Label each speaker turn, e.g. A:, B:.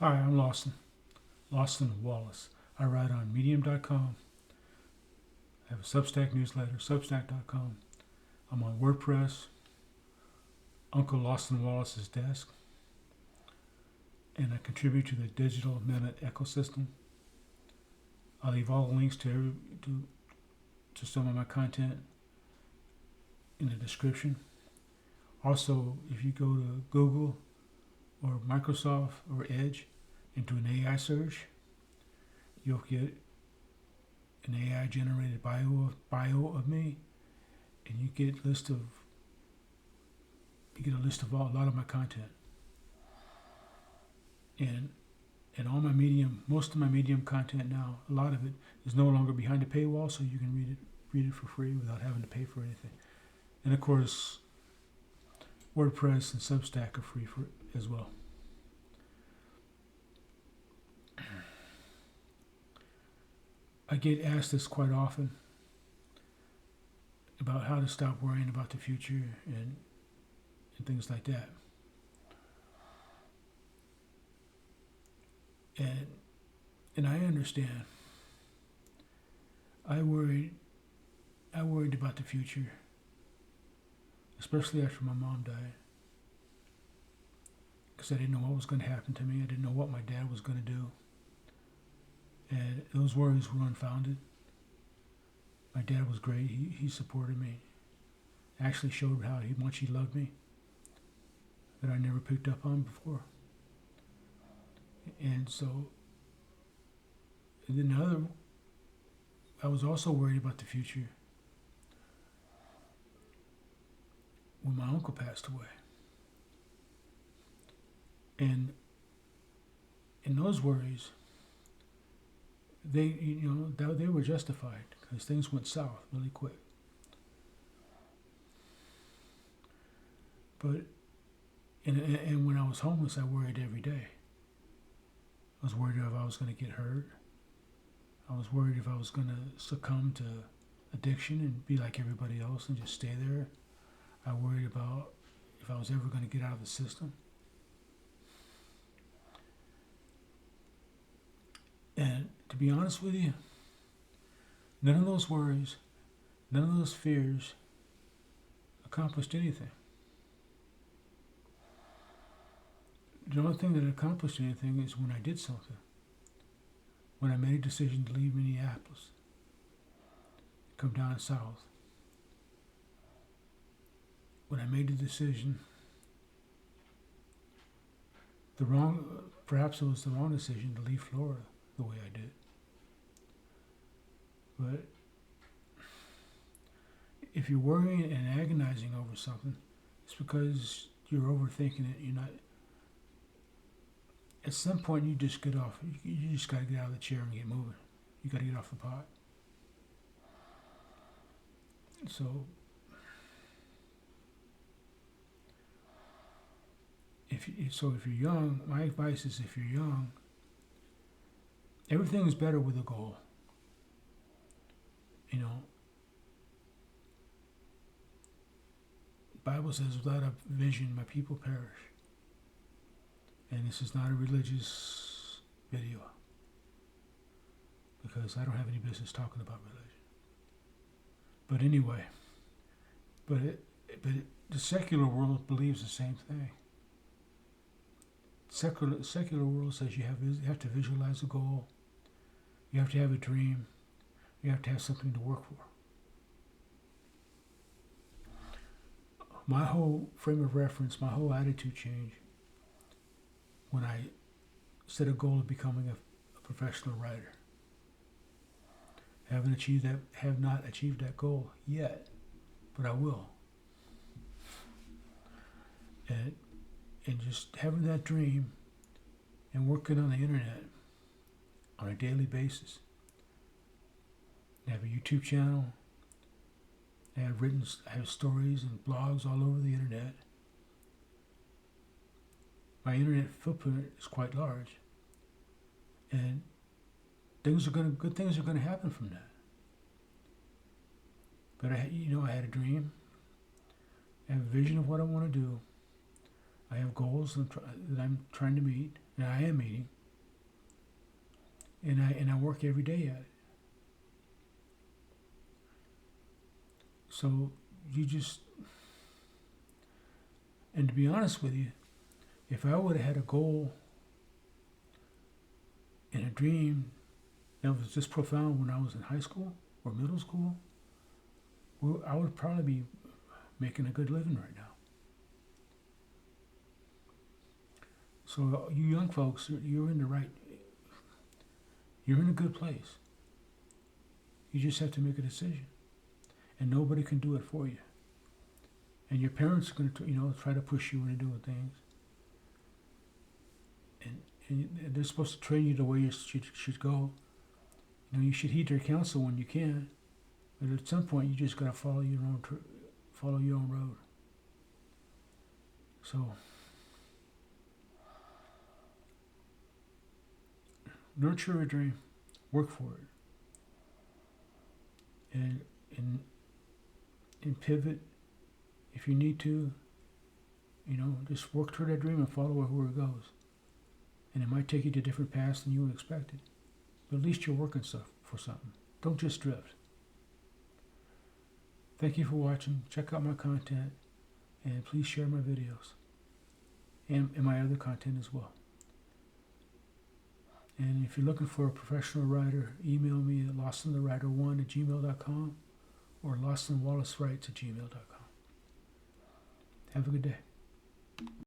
A: Hi, I'm Lawson. Lawson Wallace. I write on medium.com. I have a Substack newsletter, substack.com. I'm on WordPress, Uncle Lawson Wallace's desk, and I contribute to the digital minute ecosystem. I'll leave all the links to some of my content in the description. Also, if you go to Google or Microsoft or Edge and do an AI search, you'll get an AI generated bio of me, and you get a list of a lot of my content. And all my most of my Medium content now, a lot of it is no longer behind a paywall, so you can read it for free without having to pay for anything. And of course, WordPress and Substack are free for as well. I get asked this quite often about how to stop worrying about the future and things like that. And I understand. I worried about the future, especially after my mom died, because I didn't know what was going to happen to me. I didn't know what my dad was going to do. And those worries were unfounded. My dad was great. He supported me. Actually showed how much he loved me that I never picked up on before. And then I was also worried about the future when my uncle passed away. And in those worries, they were justified because things went south really quick. But and when I was homeless, I worried every day. I was worried if I was going to get hurt. I was worried if I was going to succumb to addiction and be like everybody else and just stay there. I worried about if I was ever going to get out of the system. And to be honest with you, none of those worries, none of those fears accomplished anything. The only thing that accomplished anything is when I did something. When I made a decision to leave Minneapolis, come down south. When I made the decision, perhaps it was the wrong decision to leave Florida the way I did. But if you're worrying and agonizing over something, it's because you're overthinking it. You're not. At some point, you just get off. You just got to get out of the chair and get moving. You got to get off the pot. So, if you're young, my advice is if you're young, everything is better with a goal. You know, the Bible says, without a vision, my people perish. And this is not a religious video, because I don't have any business talking about religion. But anyway, the secular world believes the same thing. Secular world says you have to visualize a goal, you have to have a dream, you have to have something to work for. My whole frame of reference, my whole attitude changed when I set a goal of becoming a professional writer. Have not achieved that goal yet, but I will. And just having that dream and working on the internet on a daily basis. I have a YouTube channel. I have stories and blogs all over the internet. My internet footprint is quite large, and good things are going to happen from that. But I had a dream. I have a vision of what I want to do. I have goals that I'm trying to meet. and I am eating, and I work every day at it. So you just, and to be honest with you, if I would have had a goal and a dream that was this profound when I was in high school or middle school, well, I would probably be making a good living right now. So you young folks, you're in a good place. You just have to make a decision, and nobody can do it for you. And your parents are going to, try to push you into doing things, and they're supposed to train you the way you should go. You should heed their counsel when you can, but at some point you just got to follow your own road. So nurture a dream, work for it, and pivot if you need to. Just work toward that dream and follow where it goes. And it might take you to different paths than you expected, but at least you're working for something. Don't just drift. Thank you for watching. Check out my content, and please share my videos and my other content as well. And if you're looking for a professional writer, email me at lawsonwallacewrites@gmail.com or lawsonwallacewrites@gmail.com. Have a good day.